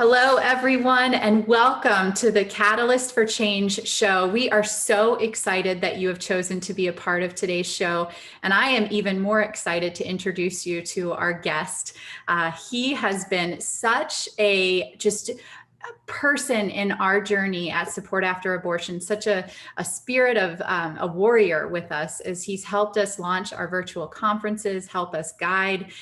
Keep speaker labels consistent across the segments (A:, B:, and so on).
A: Hello, everyone, and welcome to the Catalyst for Change show. We are so excited that you have chosen to be a part of today's show, and I am even more excited to introduce you to our guest. He has been such a person in our journey at Support After Abortion, such a spirit of a warrior with us, as he's helped us launch our virtual conferences, help us guide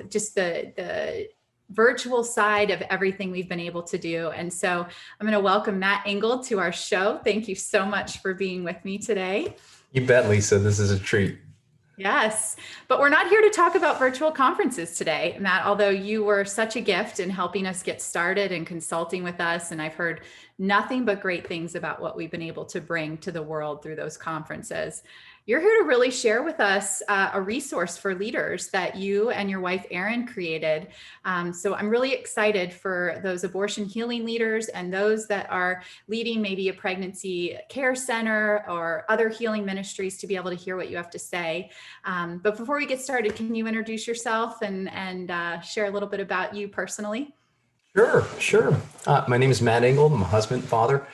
A: just the virtual side of everything we've been able to do. And so I'm going to welcome Matt Ingold to our show. Thank you so much for being with me today.
B: You bet, Lisa. This is a treat.
A: Yes, but we're not here to talk about virtual conferences today, Matt, although you were such a gift in helping us get started and consulting with us. And I've heard nothing but great things about what we've been able to bring to the world through those conferences. You're here to really share with us a resource for leaders that you and your wife, Erin, created. So I'm really excited for those abortion healing leaders and those that are leading maybe a pregnancy care center or other healing ministries to be able to hear what you have to say. But before we get started, can you introduce yourself and share a little bit about you personally?
B: Sure. My name is Matt Ingold. I'm a husband, father.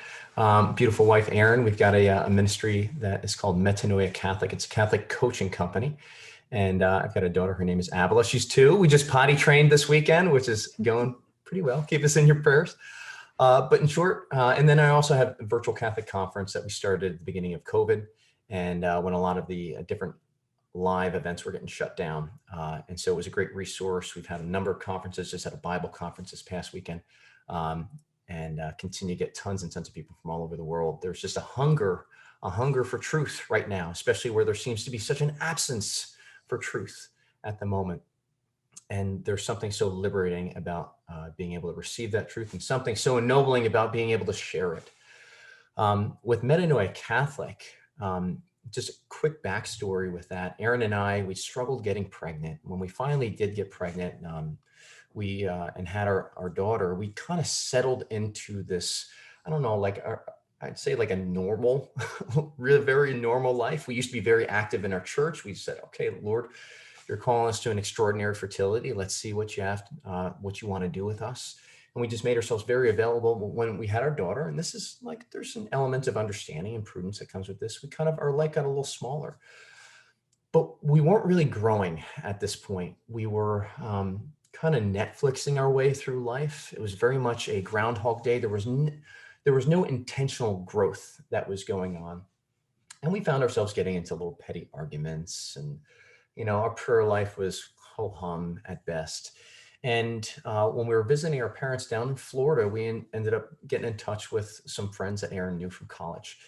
B: Beautiful wife, Erin. We've got a ministry that is called Metanoia Catholic. It's a Catholic coaching company. And I've got a daughter. Her name is Abela. She's 2. We just potty trained this weekend, which is going pretty well. Keep us in your prayers. But in short, and then I also have a virtual Catholic conference that we started at the beginning of COVID. And when a lot of the different live events were getting shut down. And so it was a great resource. We've had a number of conferences, just had a Bible conference this past weekend. And continue to get tons and tons of people from all over the world. There's just a hunger for truth right now, especially where there seems to be such an absence for truth at the moment. And there's something so liberating about being able to receive that truth and something so ennobling about being able to share it. With Metanoia Catholic, just a quick backstory with that. Erin and I, we struggled getting pregnant. When we finally did get pregnant, we and had our daughter, we kind of settled into this, I don't know, I'd say like a normal, really very normal life. We used to be very active in our church. We said, okay, Lord, you're calling us to an extraordinary fertility. Let's see what you have, what you want to do with us. And we just made ourselves very available when we had our daughter. And this is like, there's an element of understanding and prudence that comes with this. We kind of, our life got a little smaller, but we weren't really growing at this point. We were, kind of Netflixing our way through life. It was very much a Groundhog Day. There was no intentional growth that was going on. And we found ourselves getting into little petty arguments, and, our prayer life was ho-hum at best. And when we were visiting our parents down in Florida, we ended up getting in touch with some friends that Erin knew from college.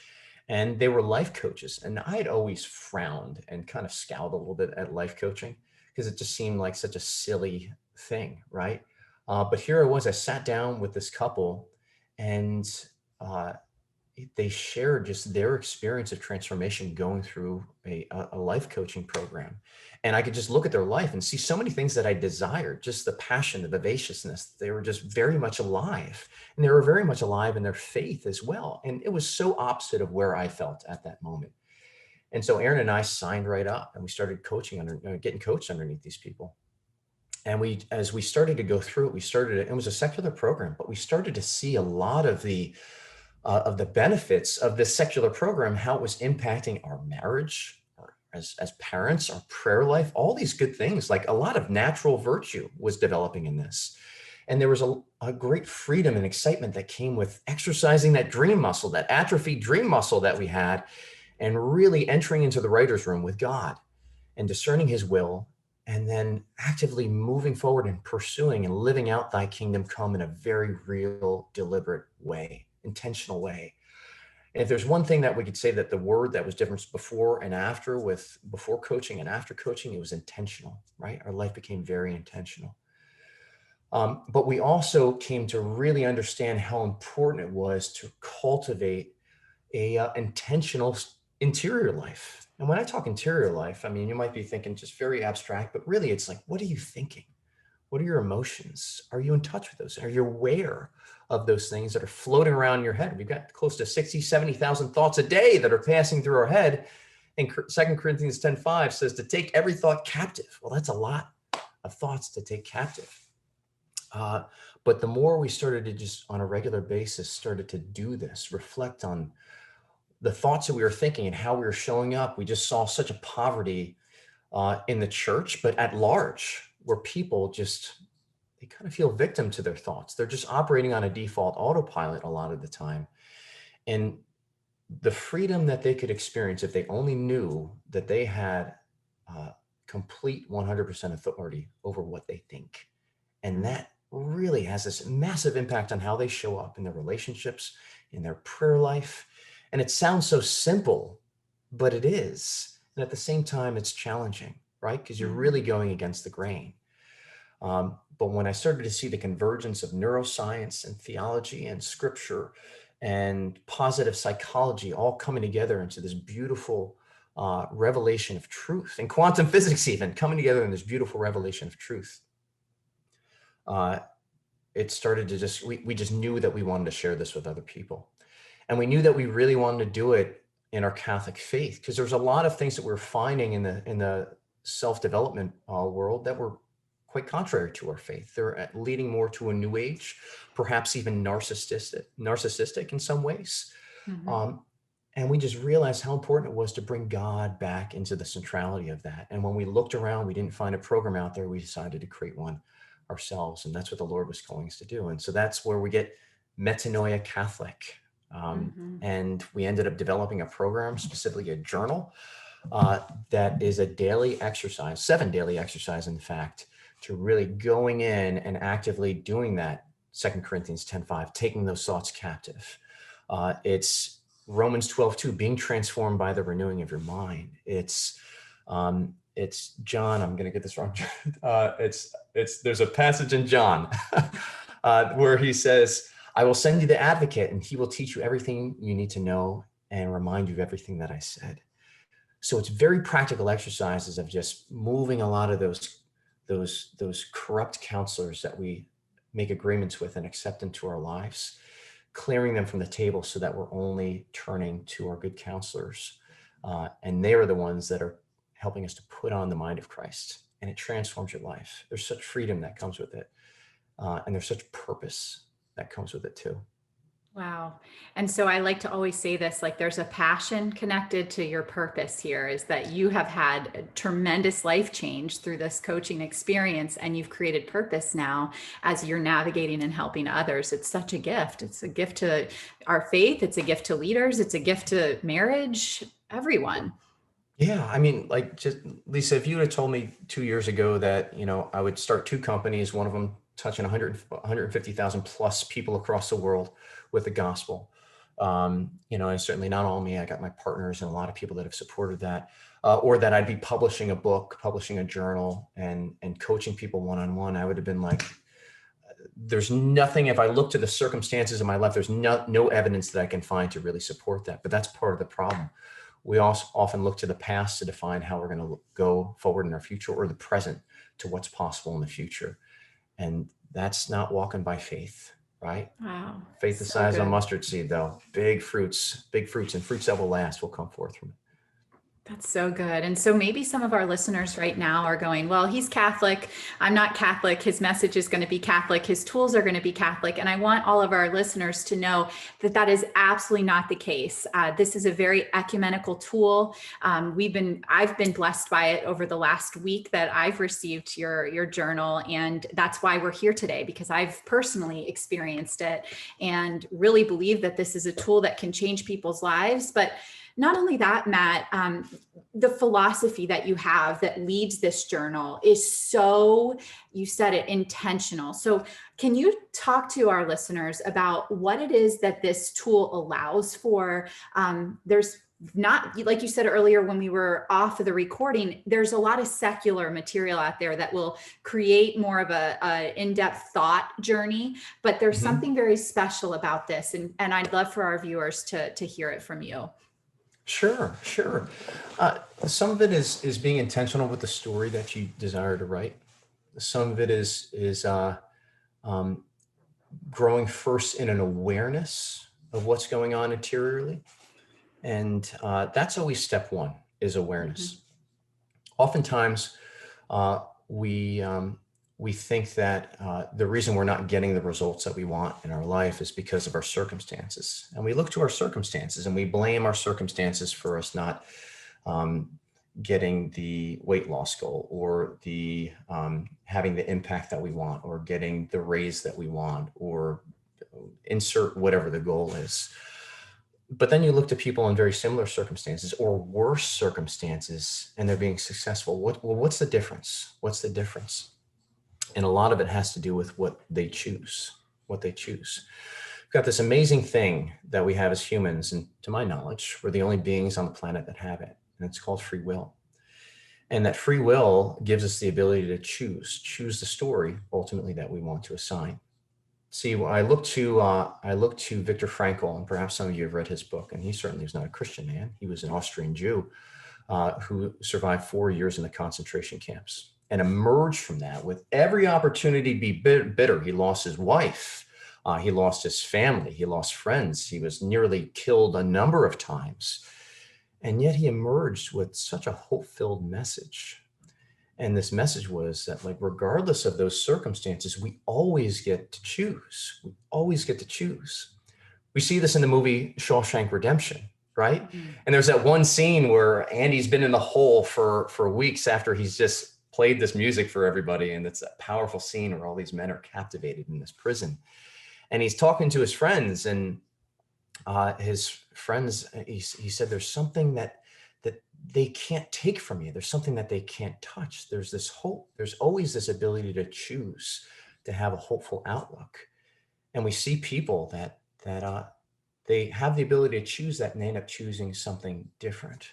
B: And they were life coaches. And I had always frowned and kind of scowled a little bit at life coaching because it just seemed like such a silly thing, right? But here I was, I sat down with this couple, and they shared just their experience of transformation going through a life coaching program. And I could just look at their life and see so many things that I desired, just the passion, the vivaciousness. They were just very much alive, and they were very much alive in their faith as well. And it was so opposite of where I felt at that moment. And so Erin and I signed right up, and we started getting coached underneath these people. And as we started to go through it, it was a secular program, but we started to see a lot of the benefits of this secular program, how it was impacting our marriage, as parents, our prayer life, all these good things. Like a lot of natural virtue was developing in this. And there was a great freedom and excitement that came with exercising that dream muscle, that atrophied dream muscle that we had, and really entering into the writer's room with God and discerning his will, and then actively moving forward and pursuing and living out thy kingdom come in a very real, deliberate way, intentional way. And if there's one thing that we could say that the word that was different before and after, with before coaching and after coaching, it was intentional, right? Our life became very intentional. But we also came to really understand how important it was to cultivate a intentional interior life. And when I talk interior life, I mean, you might be thinking just very abstract, but really it's like, what are you thinking? What are your emotions? Are you in touch with those? Are you aware of those things that are floating around your head? We've got close to 60, 70,000 thoughts a day that are passing through our head. And 2 Corinthians 10:5 says to take every thought captive. Well, that's a lot of thoughts to take captive. But the more we started to just on a regular basis started to do this, reflect on the thoughts that we were thinking and how we were showing up, we just saw such a poverty in the church, but at large, where people just, they kind of feel victim to their thoughts. They're just operating on a default autopilot a lot of the time. And the freedom that they could experience if they only knew that they had complete 100% authority over what they think. And that really has this massive impact on how they show up in their relationships, in their prayer life. And it sounds so simple, but it is. And at the same time, it's challenging, right? Because you're really going against the grain. But when I started to see the convergence of neuroscience and theology and scripture and positive psychology all coming together into this beautiful revelation of truth, and quantum physics even coming together in this beautiful revelation of truth, it started to just, we just knew that we wanted to share this with other people. And we knew that we really wanted to do it in our Catholic faith, because there's a lot of things that we're finding in the self-development world that were quite contrary to our faith. They're leading more to a new age, perhaps even narcissistic in some ways. And we just realized how important it was to bring God back into the centrality of that. And when we looked around, we didn't find a program out there. We decided to create one ourselves. And that's what the Lord was calling us to do. And so that's where we get Metanoia Catholic. And we ended up developing a program, specifically a journal, that is a daily exercise, 7 daily exercise, in fact, to really going in and actively doing that. 2 Corinthians 10:5, taking those thoughts captive. It's Romans 12:2, being transformed by the renewing of your mind. It's John, I'm going to get this wrong. There's a passage in John where he says, I will send you the advocate and he will teach you everything you need to know and remind you of everything that I said. So it's very practical exercises of just moving a lot of those corrupt counselors that we make agreements with and accept into our lives, clearing them from the table so that we're only turning to our good counselors. And they are the ones that are helping us to put on the mind of Christ, and it transforms your life. There's such freedom that comes with it. And there's such purpose that comes with it too.
A: Wow. And so I like to always say this, like there's a passion connected to your purpose here, is that you have had a tremendous life change through this coaching experience, and you've created purpose now as you're navigating and helping others. It's such a gift. It's a gift to our faith. It's a gift to leaders. It's a gift to marriage, everyone.
B: Yeah. I mean, like, just Lisa, if you had told me 2 years ago that, I would start 2 companies, one of them touching 150,000 plus people across the world with the gospel. And certainly not all me, I got my partners and a lot of people that have supported that, or that I'd be publishing a book, publishing a journal, and coaching people one-on-one. I would have been like, there's nothing, if I look to the circumstances in my life, there's no evidence that I can find to really support that. But that's part of the problem. We also often look to the past to define how we're going to go forward in our future, or the present to what's possible in the future. And that's not walking by faith, right?
A: Wow.
B: Faith the size of a mustard seed, though. Big fruits, and fruits that will last will come forth from it.
A: That's so good. And so maybe some of our listeners right now are going, well, he's Catholic. I'm not Catholic. His message is going to be Catholic. His tools are going to be Catholic. And I want all of our listeners to know that that is absolutely not the case. This is a very ecumenical tool. I've been blessed by it over the last week that I've received your journal. And that's why we're here today, because I've personally experienced it and really believe that this is a tool that can change people's lives. But not only that, Matt, the philosophy that you have that leads this journal is so, you said it, intentional. So can you talk to our listeners about what it is that this tool allows for? There's not, like you said earlier when we were off of the recording, there's a lot of secular material out there that will create more of a in-depth thought journey, but there's something very special about this. And I'd love for our viewers to hear it from you.
B: Sure. Some of it is being intentional with the story that you desire to write. Some of it is growing first in an awareness of what's going on interiorly. And that's always step one, is awareness. Oftentimes, we we think that the reason we're not getting the results that we want in our life is because of our circumstances. And we look to our circumstances and we blame our circumstances for us not getting the weight loss goal, or the having the impact that we want, or getting the raise that we want, or insert whatever the goal is. But then you look to people in very similar circumstances or worse circumstances, and they're being successful. What's the difference? What's the difference? And a lot of it has to do with what they choose, what they choose. We've got this amazing thing that we have as humans, and to my knowledge, we're the only beings on the planet that have it, and it's called free will. And that free will gives us the ability to choose the story ultimately that we want to assign. See, I look to Viktor Frankl, and perhaps some of you have read his book, and he certainly was not a Christian man. He was an Austrian Jew who survived 4 years in the concentration camps and emerged from that with every opportunity to be bitter. He lost his wife. He lost his family. He lost friends. He was nearly killed a number of times. And yet he emerged with such a hope-filled message. And this message was that, like, regardless of those circumstances, we always get to choose. We always get to choose. We see this in the movie Shawshank Redemption, right? Mm-hmm. And there's that one scene where Andy's been in the hole for weeks after he's just played this music for everybody. And it's a powerful scene where all these men are captivated in this prison. And he's talking to his friends, and his friends, he said, there's something that they can't take from you. There's something that they can't touch. There's this hope. There's always this ability to choose, to have a hopeful outlook. And we see people that they have the ability to choose that, and they end up choosing something different.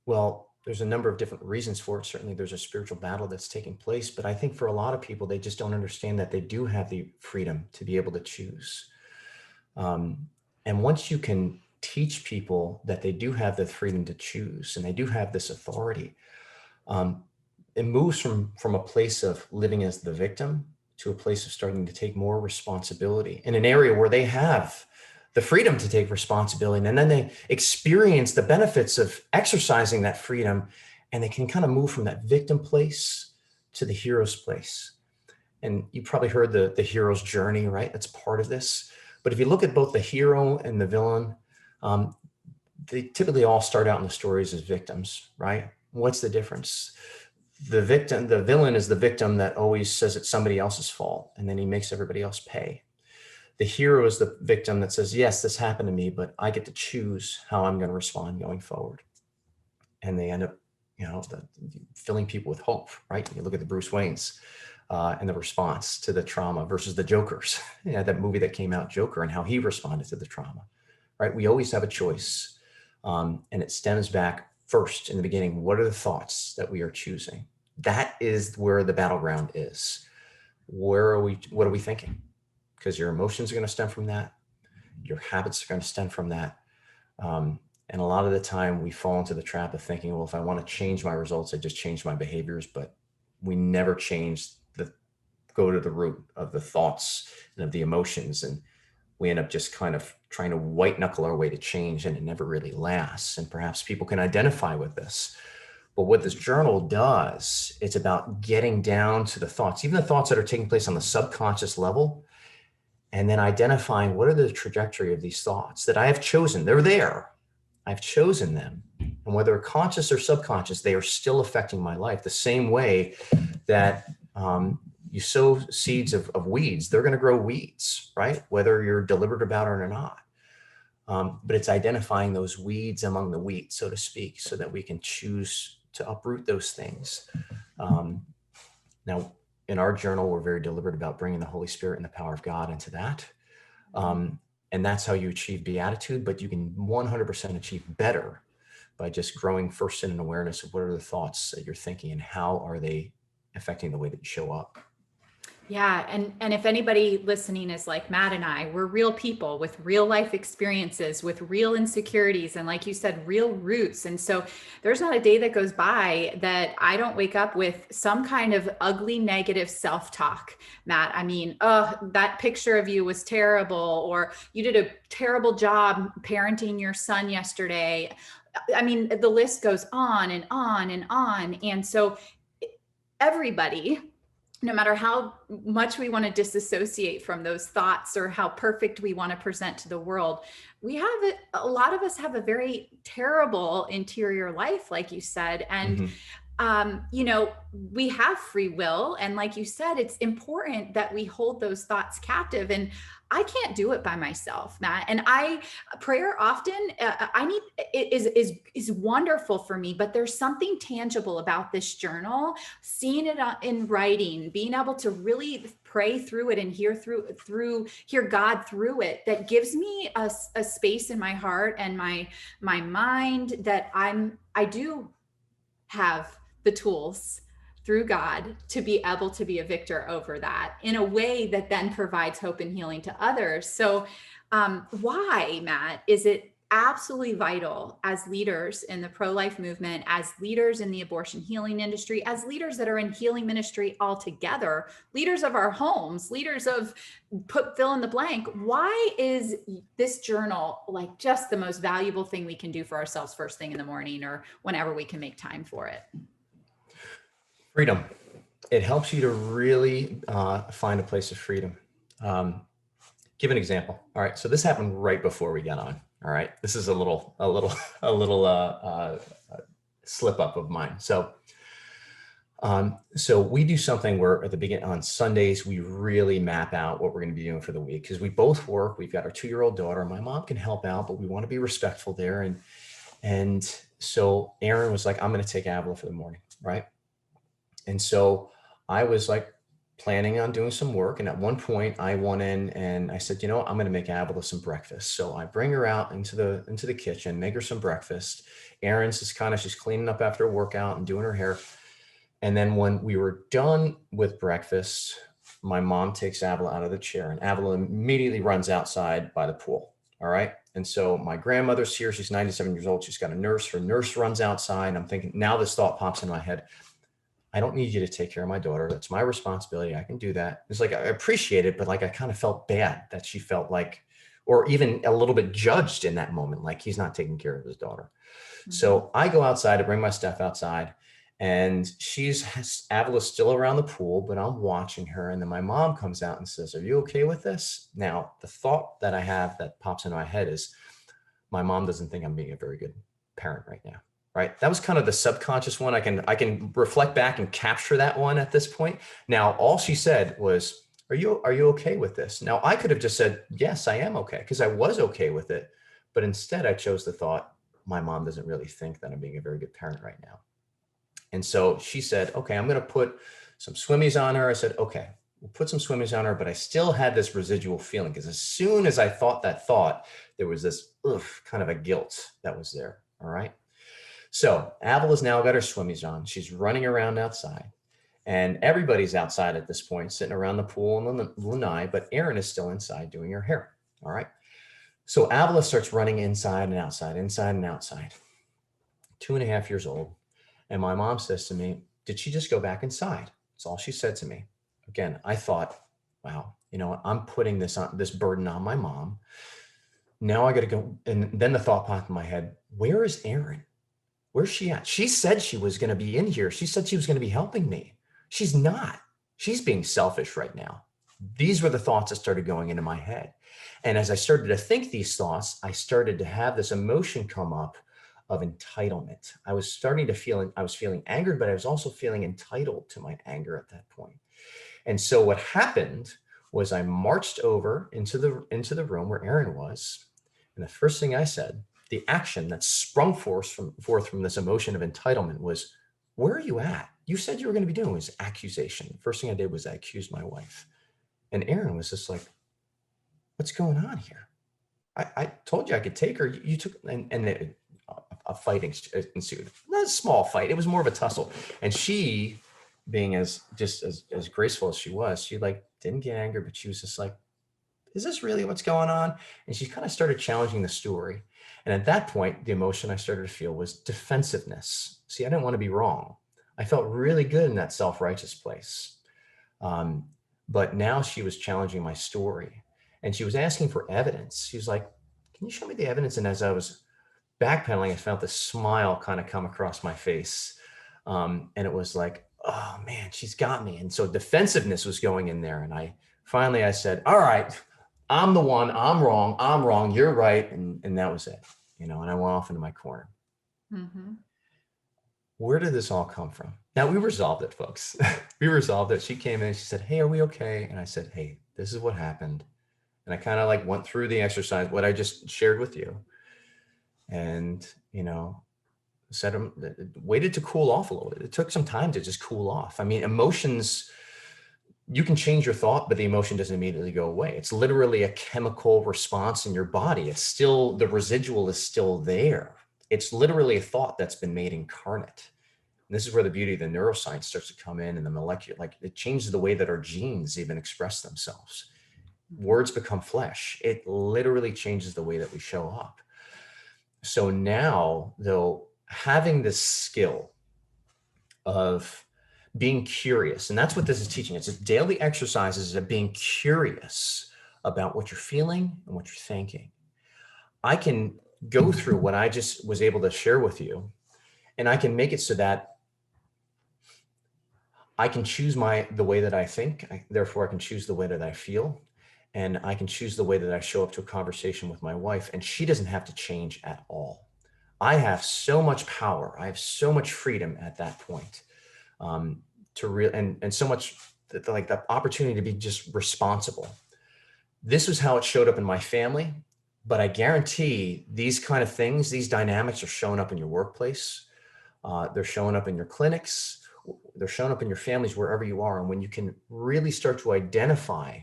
B: Well, there's a number of different reasons for it. Certainly there's a spiritual battle that's taking place, but I think for a lot of people, they just don't understand that they do have the freedom to be able to choose. And once you can teach people that they do have the freedom to choose and they do have this authority, it moves from a place of living as the victim to a place of starting to take more responsibility in an area where they have the freedom to take responsibility. And then they experience the benefits of exercising that freedom, and they can kind of move from that victim place to the hero's place. And you probably heard the hero's journey, right? That's part of this. But if you look at both the hero and the villain, they typically all start out in the stories as victims, right? What's the difference? The villain is the victim that always says it's somebody else's fault, and then he makes everybody else pay. The hero is the victim that says, yes, this happened to me, but I get to choose how I'm going to respond going forward. And they end up, filling people with hope, right? You look at the Bruce Waynes and the response to the trauma versus the Jokers. That movie that came out, Joker, and how he responded to the trauma, right? We always have a choice. And it stems back first in the beginning. What are the thoughts that we are choosing? That is where the battleground is. What are we thinking? Because your emotions are going to stem from that. Your habits are going to stem from that. And a lot of the time we fall into the trap of thinking, well, if I want to change my results, I just change my behaviors, but we never go to the root of the thoughts and of the emotions. And we end up just kind of trying to white knuckle our way to change, and it never really lasts. And perhaps people can identify with this. But what this journal does, it's about getting down to the thoughts, even the thoughts that are taking place on the subconscious level, and then identifying what are the trajectory of these thoughts that I have chosen. They're there. I've chosen them. And whether conscious or subconscious, they are still affecting my life the same way that you sow seeds of weeds, they're going to grow weeds, right? Whether you're deliberate about it or not. But it's identifying those weeds among the wheat, so to speak, so that we can choose to uproot those things. Now, in our journal, we're very deliberate about bringing the Holy Spirit and the power of God into that. And that's how you achieve beatitude, but you can 100% achieve better by just growing first in an awareness of what are the thoughts that you're thinking and how are they affecting the way that you show up.
A: Yeah. And if anybody listening is like Matt and I, we're real people with real life experiences, with real insecurities, and like you said, real roots. And so there's not a day that goes by that I don't wake up with some kind of ugly, negative self-talk. Matt, I mean, oh, that picture of you was terrible, or you did a terrible job parenting your son yesterday. I mean, the list goes on and on and on. And so everybody, no matter how much we want to disassociate from those thoughts or how perfect we want to present to the world, we have it. A lot of us have a very terrible interior life, like you said. And
B: Mhm.
A: we have free will. And like you said, it's important that we hold those thoughts captive. And I can't do it by myself, Matt. And prayer often, I need, is wonderful for me, but there's something tangible about this journal, seeing it in writing, being able to really pray through it and hear God through it, that gives me a space in my heart and my mind that I do have the tools through God to be able to be a victor over that in a way that then provides hope and healing to others. So, why, Matt, is it absolutely vital as leaders in the pro-life movement, as leaders in the abortion healing industry, as leaders that are in healing ministry altogether, leaders of our homes, leaders of fill in the blank? Why is this journal like just the most valuable thing we can do for ourselves first thing in the morning or whenever we can make time for it?
B: Freedom. It helps you to really find a place of freedom. Give an example. All right. So this happened right before we got on. All right. This is a little slip up of mine. So we do something where at the beginning on Sundays, we really map out what we're going to be doing for the week, because we both work. We've got our 2-year-old daughter. My mom can help out, but we want to be respectful there. And so Aaron was like, I'm going to take Avila for the morning. Right. And so I was like planning on doing some work. And at one point I went in and I said, I'm going to make Avila some breakfast. So I bring her out into the kitchen, make her some breakfast. Erin's she's cleaning up after a workout and doing her hair. And then when we were done with breakfast, my mom takes Avila out of the chair and Avila immediately runs outside by the pool. All right. And so my grandmother's here. She's 97 years old. She's got a nurse. Her nurse runs outside. I'm thinking, now this thought pops in my head. I don't need you to take care of my daughter. That's my responsibility. I can do that. It's like, I appreciate it, but like, I kind of felt bad that she felt like, or even a little bit judged in that moment, like he's not taking care of his daughter. Mm-hmm. So I go outside to bring my stuff outside, and Avila's still around the pool, but I'm watching her. And then my mom comes out and says, "Are you okay with this?" Now, the thought that I have that pops into my head is, my mom doesn't think I'm being a very good parent right now. Right. That was kind of the subconscious one. I can reflect back and capture that one at this point. Now, all she said was, are you okay with this? Now, I could have just said, yes, I am okay, because I was okay with it. But instead I chose the thought, my mom doesn't really think that I'm being a very good parent right now. And so she said, okay, I'm going to put some swimmies on her. I said, okay, we'll put some swimmies on her. But I still had this residual feeling, because as soon as I thought that thought, there was this kind of a guilt that was there. All right. So Avila's now got her swimmies on. She's running around outside, and everybody's outside at this point, sitting around the pool and the lanai, but Erin is still inside doing her hair. All right. So Avila starts running inside and outside, 2.5 years old. And my mom says to me, did she just go back inside? That's all she said to me. Again, I thought, wow, I'm putting this burden on my mom. Now I got to go. And then the thought popped in my head, where is Erin? Where's she at? She said she was going to be in here. She said she was going to be helping me. She's not. She's being selfish right now. These were the thoughts that started going into my head. And as I started to think these thoughts, I started to have this emotion come up of entitlement. I was feeling angered, but I was also feeling entitled to my anger at that point. And so what happened was I marched over into the room where Erin was. And the first thing I said, the action that sprung forth from this emotion of entitlement, was, where are you at? You said you were going to be doing was accusation. First thing I did was I accused my wife. And Erin was just like, what's going on here? I told you I could take her. You took, and a fight ensued. Not a small fight. It was more of a tussle. And she, being as graceful as she was, she didn't get angry, but she was just like, is this really what's going on? And she kind of started challenging the story. And at that point, the emotion I started to feel was defensiveness. See, I didn't want to be wrong. I felt really good in that self-righteous place. But now she was challenging my story, and she was asking for evidence. She was like, can you show me the evidence? And as I was backpedaling, I felt this smile kind of come across my face. And it was like, oh man, she's got me. And so defensiveness was going in there. And I said, all right, I'm the one, I'm wrong, you're right. And that was it, and I went off into my corner.
A: Mm-hmm.
B: Where did this all come from? Now we resolved it, folks. We resolved it. She came in, she said, hey, are we okay? And I said, hey, this is what happened. And I kind of like went through the exercise, what I just shared with you. And, said, waited to cool off a little bit. It took some time to just cool off. I mean, emotions, you can change your thought, but the emotion doesn't immediately go away. It's literally a chemical response in your body. It's still, the residual is still there. It's literally a thought that's been made incarnate. And this is where the beauty of the neuroscience starts to come in, and the molecular, like it changes the way that our genes even express themselves. Words become flesh. It literally changes the way that we show up. So now, though, having this skill of being curious, and that's what this is teaching. It's just daily exercises of being curious about what you're feeling and what you're thinking. I can go through what I just was able to share with you, and I can make it so that I can choose the way that I think. Therefore, I can choose the way that I feel, and I can choose the way that I show up to a conversation with my wife, and she doesn't have to change at all. I have so much power. I have so much freedom at that point, and so much like the opportunity to be just responsible. This was how it showed up in my family, but I guarantee these kind of things, these dynamics are showing up in your workplace. They're showing up in your clinics. They're showing up in your families, wherever you are. And when you can really start to identify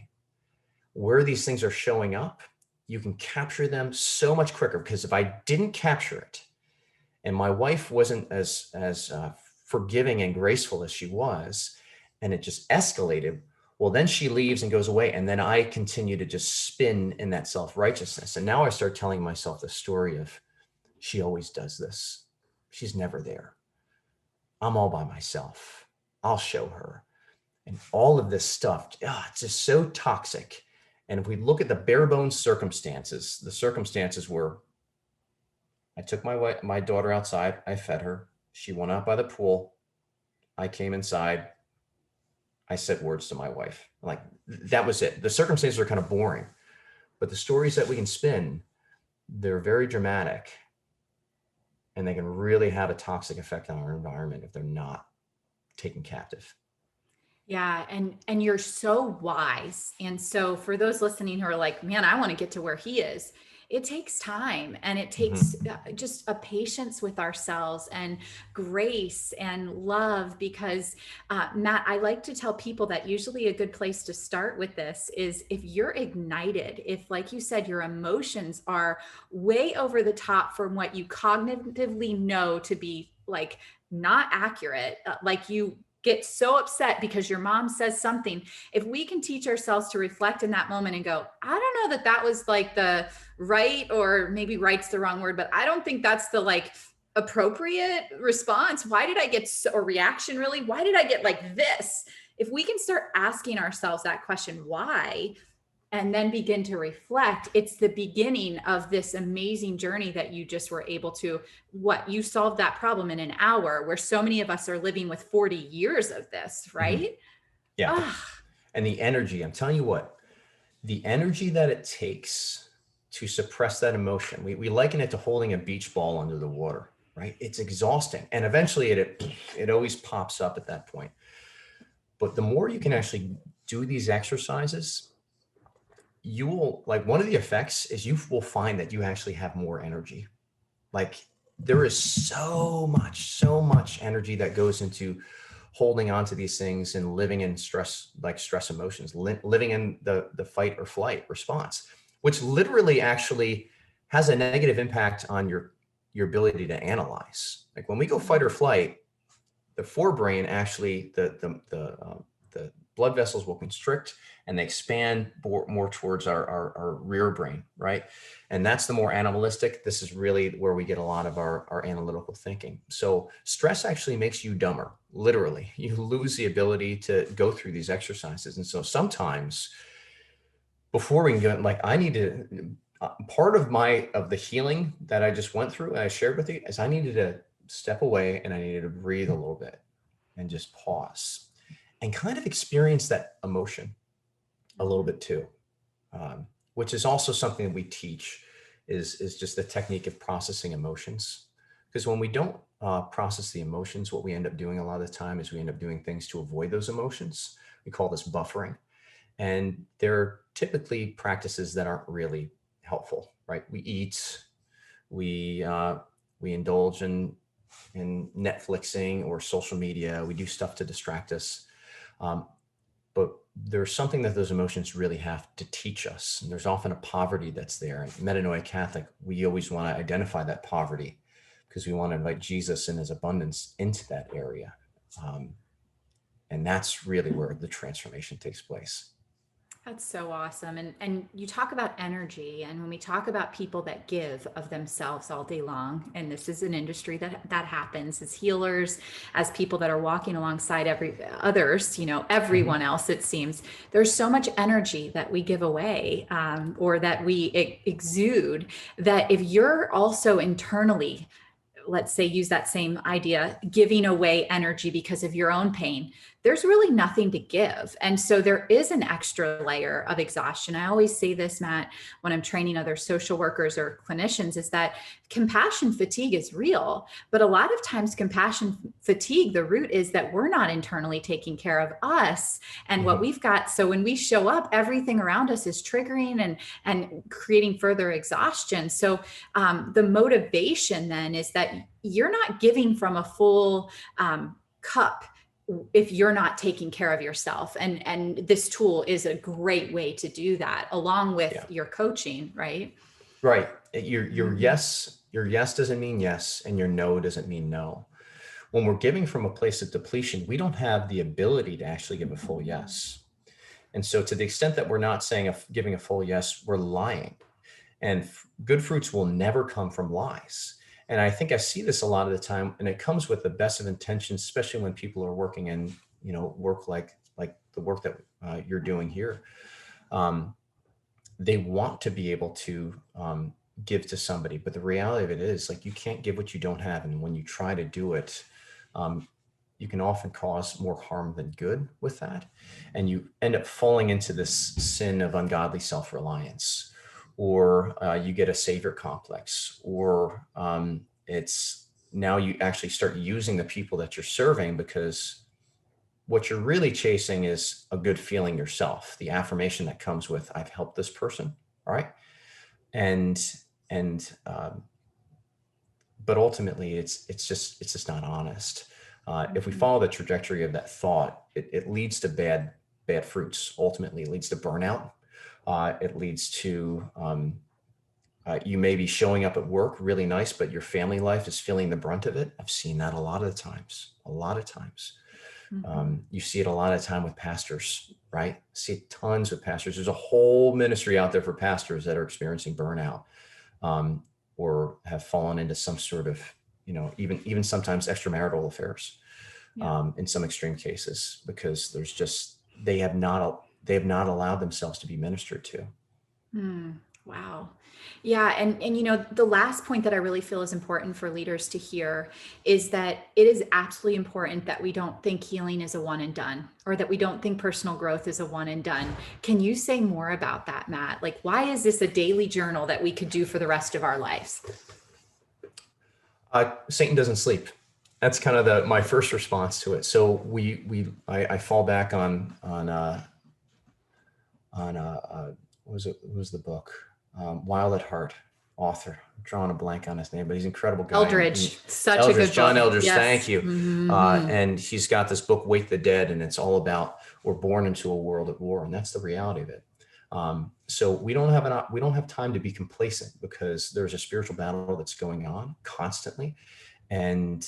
B: where these things are showing up, you can capture them so much quicker. Because if I didn't capture it, and my wife wasn't as forgiving and graceful as she was, and it just escalated, well, then she leaves and goes away. And then I continue to just spin in that self-righteousness. And now I start telling myself the story of, she always does this. She's never there. I'm all by myself. I'll show her. And all of this stuff, it's just so toxic. And if we look at the bare bones circumstances, the circumstances were, I took my daughter outside. I fed her. She went out by the pool. I came inside. I said words to my wife. Like, that was it. The circumstances are kind of boring, but the stories that we can spin, they're very dramatic, and they can really have a toxic effect on our environment if they're not taken captive.
A: Yeah, and you're so wise. And so for those listening who are like, man, I want to get to where he is, it takes time, and it takes just a patience with ourselves and grace and love. Because Matt, I like to tell people that usually a good place to start with this is if you're ignited, if, like you said, your emotions are way over the top from what you cognitively know to be like not accurate, like you get so upset because your mom says something. If we can teach ourselves to reflect in that moment and go, I don't know that that was like the right, or maybe right's the wrong word, but I don't think that's the like appropriate response. Why did I get or reaction really? Why did I get like this? If we can start asking ourselves that question, why, and then begin to reflect, it's the beginning of this amazing journey that you just were able to, you solved that problem in an hour, where so many of us are living with 40 years of this, right?
B: Yeah.
A: Ah,
B: And the energy, I'm telling you what, the energy that it takes to suppress that emotion, we liken it to holding a beach ball under the water, right? It's exhausting. And eventually it always pops up at that point. But the more you can actually do these exercises, you will, like, one of the effects is you will find that you actually have more energy. Like, there is so much energy that goes into holding on to these things and living in stress, like stress emotions, living in the fight or flight response, which literally actually has a negative impact on your ability to analyze. Like, when we go fight or flight, the forebrain actually, the blood vessels will constrict and they expand more towards our rear brain, right? And that's the more animalistic. This is really where we get a lot of our analytical thinking. So stress actually makes you dumber, literally. You lose the ability to go through these exercises. And so sometimes before we can go, like, I need to, part of the healing that I just went through and I shared with you is I needed to step away and I needed to breathe a little bit. and just pause and kind of experience that emotion a little bit too, which is also something that we teach is just the technique of processing emotions. Because when we don't process the emotions, what we end up doing a lot of the time is we end up doing things to avoid those emotions. We call this buffering. And they're typically practices that aren't really helpful, right? We eat, we indulge in Netflixing or social media. We do stuff to distract us. But there's something that those emotions really have to teach us. And there's often a poverty that's there. In Metanoia Catholic, we always want to identify that poverty because we want to invite Jesus in his abundance into that area. And that's really where the transformation takes place.
A: That's so awesome. And you talk about energy, and when we talk about people that give of themselves all day long, and this is an industry that happens as healers, as people that are walking alongside others, everyone else, it seems there's so much energy that we give away, or that we exude, that if you're also internally, let's say, use that same idea, giving away energy because of your own pain, there's really nothing to give. And so there is an extra layer of exhaustion. I always say this, Matt, when I'm training other social workers or clinicians, is that compassion fatigue is real. But a lot of times compassion fatigue, the root is that we're not internally taking care of us and what we've got. So when we show up, everything around us is triggering and creating further exhaustion. So the motivation then is that you're not giving from a full cup if you're not taking care of yourself. And this tool is a great way to do that, along with your coaching, right?
B: Right. Your yes doesn't mean yes, and your no doesn't mean no. When we're giving from a place of depletion, we don't have the ability to actually give a full yes. And so to the extent that we're not giving a full yes, we're lying. And good fruits will never come from lies. And I think I see this a lot of the time, and it comes with the best of intentions, especially when people are working in, work like the work that you're doing here. They want to be able to give to somebody, but the reality of it is, like, you can't give what you don't have. And when you try to do it, you can often cause more harm than good with that. And you end up falling into this sin of ungodly self-reliance, or you get a savior complex, or it's now you actually start using the people that you're serving, because what you're really chasing is a good feeling yourself, the affirmation that comes with, I've helped this person. All right. But ultimately it's just not honest. If we follow the trajectory of that thought, it leads to bad fruits. Ultimately, it leads to burnout. It leads to, you may be showing up at work really nice, but your family life is feeling the brunt of it. I've seen that a lot of times. You see it a lot of time with pastors, right? See tons with pastors. There's a whole ministry out there for pastors that are experiencing burnout, or have fallen into some sort of, even sometimes extramarital affairs, in some extreme cases, because they have not allowed themselves to be ministered to.
A: Wow. Yeah. And the last point that I really feel is important for leaders to hear is that it is absolutely important that we don't think healing is a one and done, or that we don't think personal growth is a one and done. Can you say more about that, Matt? Like, why is this a daily journal that we could do for the rest of our lives?
B: Satan doesn't sleep. That's kind of my first response to it. So I fall back on what was the book? Wild at Heart, author. I'm drawing a blank on his name, but he's an incredible guy.
A: Eldridge, such a good book.
B: John Eldridge,
A: yes.
B: Thank you. And he's got this book, Wake the Dead, and it's all about, we're born into a world at war, and that's the reality of it. So we don't have time to be complacent, because there's a spiritual battle that's going on constantly, and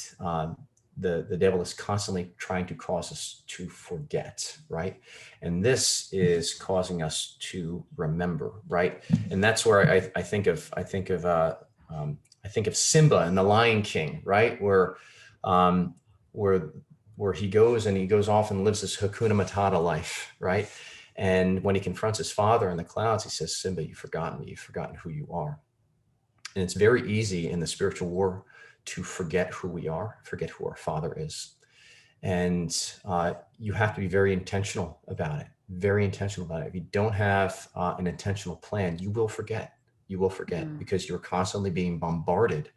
B: the devil is constantly trying to cause us to forget, right? And this is causing us to remember, right? And that's where I think of Simba and the Lion King, right? Where he goes off and lives this Hakuna Matata life, right? And when he confronts his father in the clouds, he says, Simba, you've forgotten me. You've forgotten who you are. And it's very easy in the spiritual war to forget who we are, forget who our Father is. And you have to be very intentional about it, very intentional about it. If you don't have an intentional plan, you will forget. You will forget because you're constantly being bombarded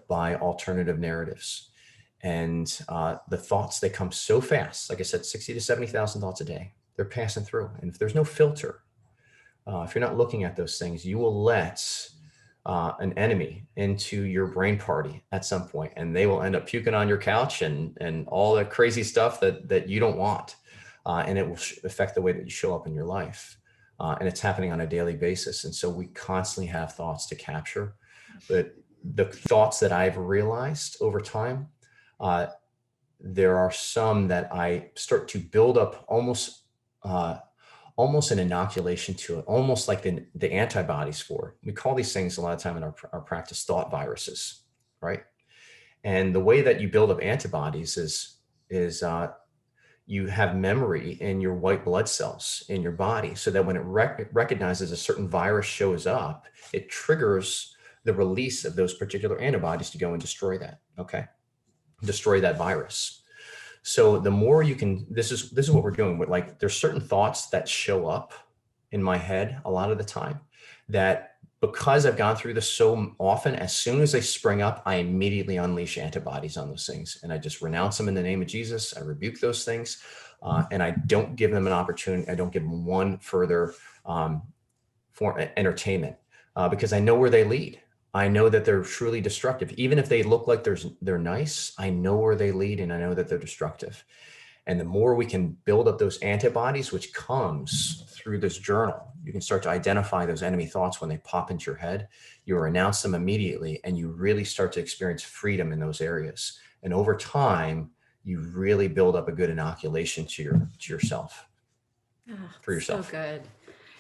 B: by alternative narratives. And the thoughts, they come so fast. Like I said, 60 to 70,000 thoughts a day, they're passing through. And if there's no filter, if you're not looking at those things, you will let an enemy into your brain party at some point, and they will end up puking on your couch and all the crazy stuff that you don't want. And it will affect the way that you show up in your life. And it's happening on a daily basis. And so we constantly have thoughts to capture. But the thoughts that I've realized over time, there are some that I start to build up almost an inoculation to it, almost like the antibodies for it. We call these things a lot of time in our practice thought viruses, right? And the way that you build up antibodies is you have memory in your white blood cells in your body, so that when it recognizes a certain virus shows up, it triggers the release of those particular antibodies to go and destroy that, okay? Destroy that virus. So the more you can, this is what we're doing with, like, there's certain thoughts that show up in my head a lot of the time that, because I've gone through this so often, as soon as they spring up, I immediately unleash antibodies on those things. And I just renounce them in the name of Jesus. I rebuke those things. And I don't give them an opportunity. I don't give them one further for entertainment because I know where they lead. I know that they're truly destructive. Even if they look like they're nice, I know where they lead, and I know that they're destructive. And the more we can build up those antibodies, which comes through this journal, you can start to identify those enemy thoughts when they pop into your head. You renounce them immediately, and you really start to experience freedom in those areas. And over time, you really build up a good inoculation to yourself, for yourself.
A: So good.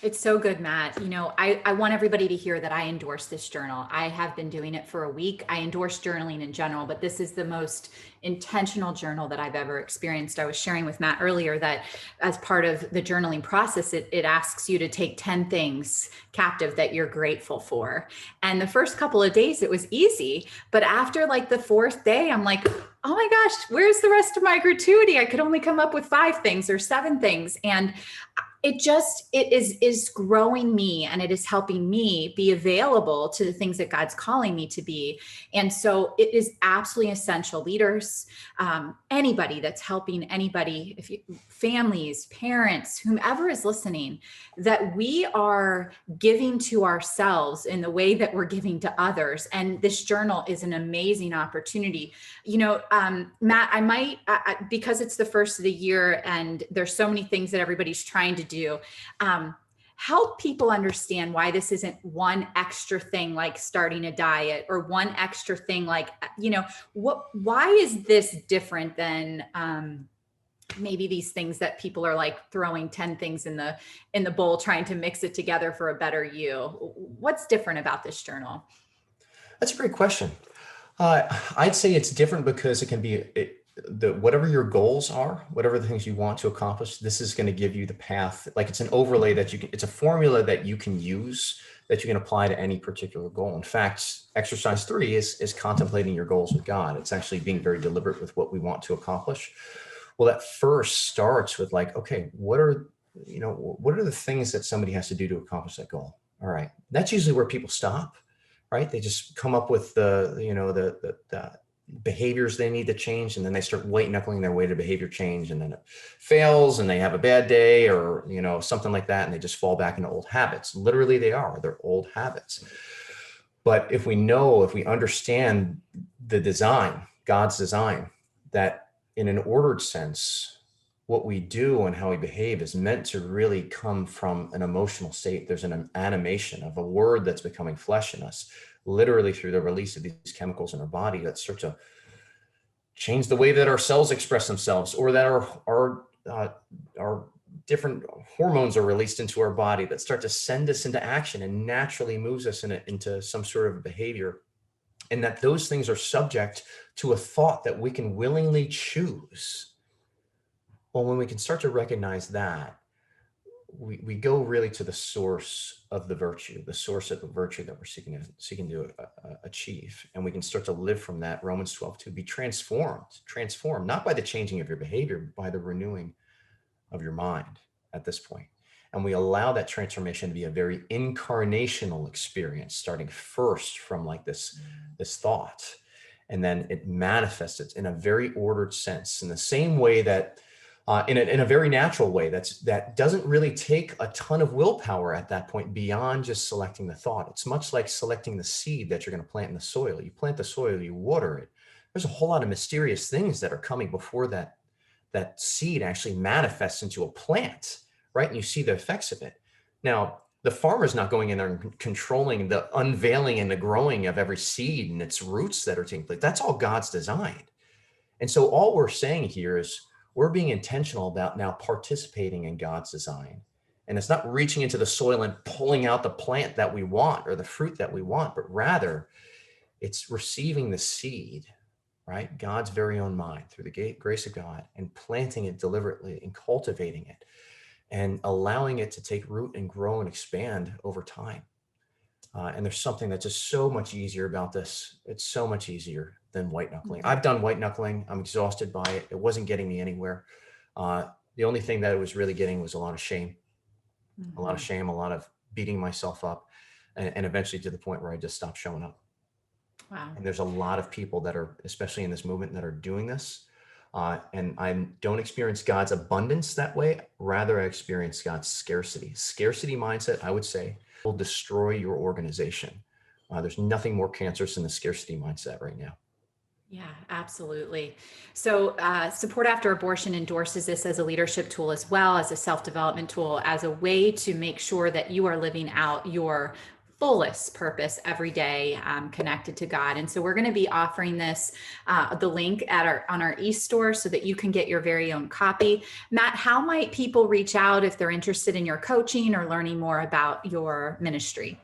A: It's so good, Matt. You know, I want everybody to hear that I endorse this journal. I have been doing it for a week. I endorse journaling in general, but this is the most intentional journal that I've ever experienced. I was sharing with Matt earlier that as part of the journaling process, it asks you to take 10 things captive that you're grateful for. And the first couple of days, it was easy. But after like the fourth day, I'm like, oh my gosh, where's the rest of my gratuity? I could only come up with 5 things or 7 things. And it is growing me, and it is helping me be available to the things that God's calling me to be. And so it is absolutely essential. Leaders, anybody that's helping anybody, families, parents, whomever is listening, that we are giving to ourselves in the way that we're giving to others. And this journal is an amazing opportunity. You know, Matt, I might, because it's the first of the year and there's so many things that everybody's trying to do, help people understand why this isn't one extra thing like starting a diet, or one extra thing like, you know, why is this different than maybe these things that people are like throwing 10 things in the bowl, trying to mix it together for a better you? What's different about this journal?
B: That's a great question. I'd say it's different because it can be whatever your goals are, whatever the things you want to accomplish, this is going to give you the path. Like, it's an overlay that it's a formula that you can use, that you can apply to any particular goal. In fact, exercise 3 is contemplating your goals with God. It's actually being very deliberate with what we want to accomplish. Well, that first starts with like, okay, what are the things that somebody has to do to accomplish that goal? All right. That's usually where people stop, right? They just come up with the behaviors they need to change, and then they start white knuckling their way to behavior change, and then it fails and they have a bad day, or something like that, and they just fall back into old habits. Literally, they're old habits. But if we understand the design, God's design, that in an ordered sense, what we do and how we behave is meant to really come from an emotional state. There's an animation of a word that's becoming flesh in us, literally through the release of these chemicals in our body that start to change the way that our cells express themselves, or that our different hormones are released into our body that start to send us into action and naturally moves us into some sort of behavior. And that those things are subject to a thought that we can willingly choose. Well, when we can start to recognize that, we go really to the source of the virtue, the source of the virtue that we're seeking to achieve. And we can start to live from that. Romans 12, to be transformed, not by the changing of your behavior, but by the renewing of your mind at this point. And we allow that transformation to be a very incarnational experience, starting first from like this thought. And then it manifests it in a very ordered sense, in the same way that in a very natural way that doesn't really take a ton of willpower at that point beyond just selecting the thought. It's much like selecting the seed that you're going to plant in the soil. You plant the soil, you water it. There's a whole lot of mysterious things that are coming before that seed actually manifests into a plant, right? And you see the effects of it. Now, the farmer's not going in there and controlling the unveiling and the growing of every seed and its roots that are taking place. That's all God's design. And so all we're saying here is we're being intentional about now participating in God's design. And it's not reaching into the soil and pulling out the plant that we want or the fruit that we want, but rather it's receiving the seed, right? God's very own mind through the grace of God, and planting it deliberately and cultivating it and allowing it to take root and grow and expand over time. And there's something that's just so much easier about this. It's so much easier than white knuckling. I've done white knuckling. I'm exhausted by it. It wasn't getting me anywhere. The only thing that it was really getting was a lot of shame, a lot of beating myself up, and eventually to the point where I just stopped showing up.
A: Wow.
B: And there's a lot of people that are, especially in this movement, that are doing this. And I don't experience God's abundance that way. Rather, I experience God's scarcity. Scarcity mindset, I would say, will destroy your organization. There's nothing more cancerous than the scarcity mindset right now.
A: Yeah, absolutely. So Support After Abortion endorses this as a leadership tool, as well as a self-development tool, as a way to make sure that you are living out your fullest purpose every day, connected to God. And so we're going to be offering this, the link on our e-store, so that you can get your very own copy. Matt, how might people reach out if they're interested in your coaching or learning more about your ministry?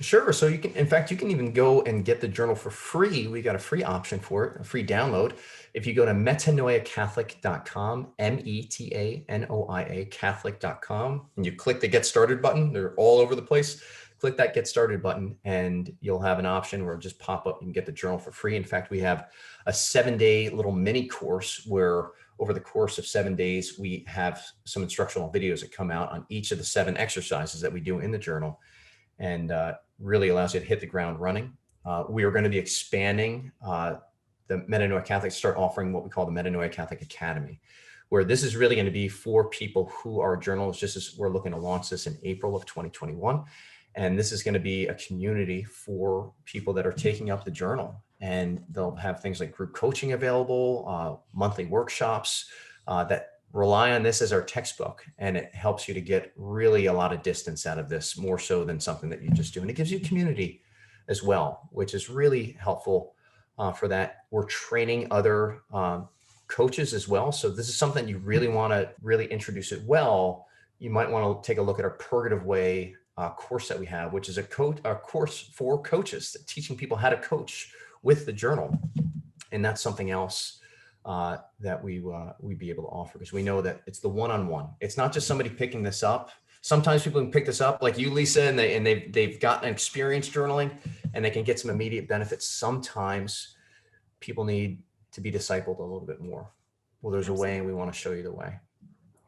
B: Sure. So you can even go and get the journal for free. We got a free option for it, a free download. If you go to metanoiacatholic.com, METANOIA Catholic.com, and you click the Get Started button, they're all over the place. Click that Get Started button and you'll have an option where it'll just pop up. You can get the journal for free. In fact, we have a 7-day little mini course where over the course of 7 days, we have some instructional videos that come out on each of the 7 exercises that we do in the journal, and really allows you to hit the ground running. We are going to be expanding the Metanoia Catholic, start offering what we call the Metanoia Catholic Academy, where this is really going to be for people who are journalists, just as we're looking to launch this in April of 2021. And this is going to be a community for people that are taking up the journal, and they'll have things like group coaching available, monthly workshops that rely on this as our textbook. And it helps you to get really a lot of distance out of this, more so than something that you just do. And it gives you community as well, which is really helpful for that. We're training other coaches as well. So this is something you really want to really introduce it well. You might want to take a look at our Purgative Way course that we have, which is a course for coaches, teaching people how to coach with the journal. And that's something else that we'd be able to offer, because we know that it's the one-on-one. It's not just somebody picking this up. Sometimes people can pick this up like you, Lisa, and they've gotten experience journaling and they can get some immediate benefits. Sometimes people need to be discipled a little bit more. Well, there's
A: Absolutely.
B: a way, and we want to show you the way.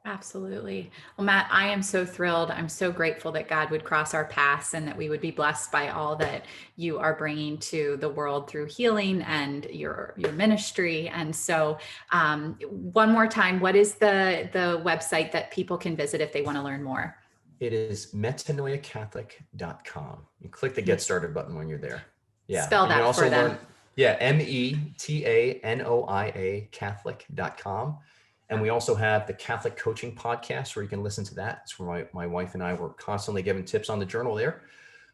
A: Absolutely. Well, Matt, I am so thrilled. I'm so grateful that God would cross our paths and that we would be blessed by all that you are bringing to the world through healing and your ministry. And so one more time, what is the website that people can visit if they want to learn more?
B: It is metanoiacatholic.com. You click the Get Started button when you're there. Yeah.
A: Spell that for them.
B: METANOIA Catholic.com. And we also have the Catholic Coaching Podcast, where you can listen to that. It's where my wife and I were constantly giving tips on the journal there.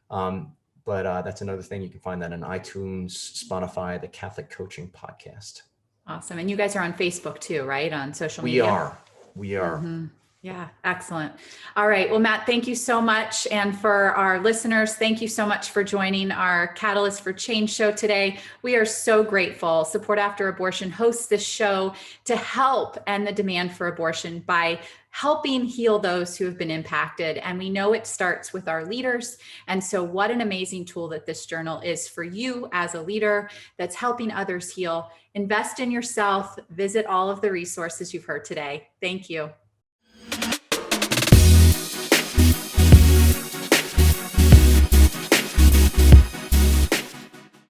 B: But that's another thing. You can find that on iTunes, Spotify, the Catholic Coaching Podcast.
A: Awesome. And you guys are on Facebook too, right? On social media?
B: We are.
A: Mm-hmm. Yeah, excellent. All right. Well, Matt, thank you so much. And for our listeners, thank you so much for joining our Catalyst for Change show today. We are so grateful. Support After Abortion hosts this show to help end the demand for abortion by helping heal those who have been impacted. And we know it starts with our leaders. And so what an amazing tool that this journal is for you as a leader that's helping others heal. Invest in yourself. Visit all of the resources you've heard today. Thank you.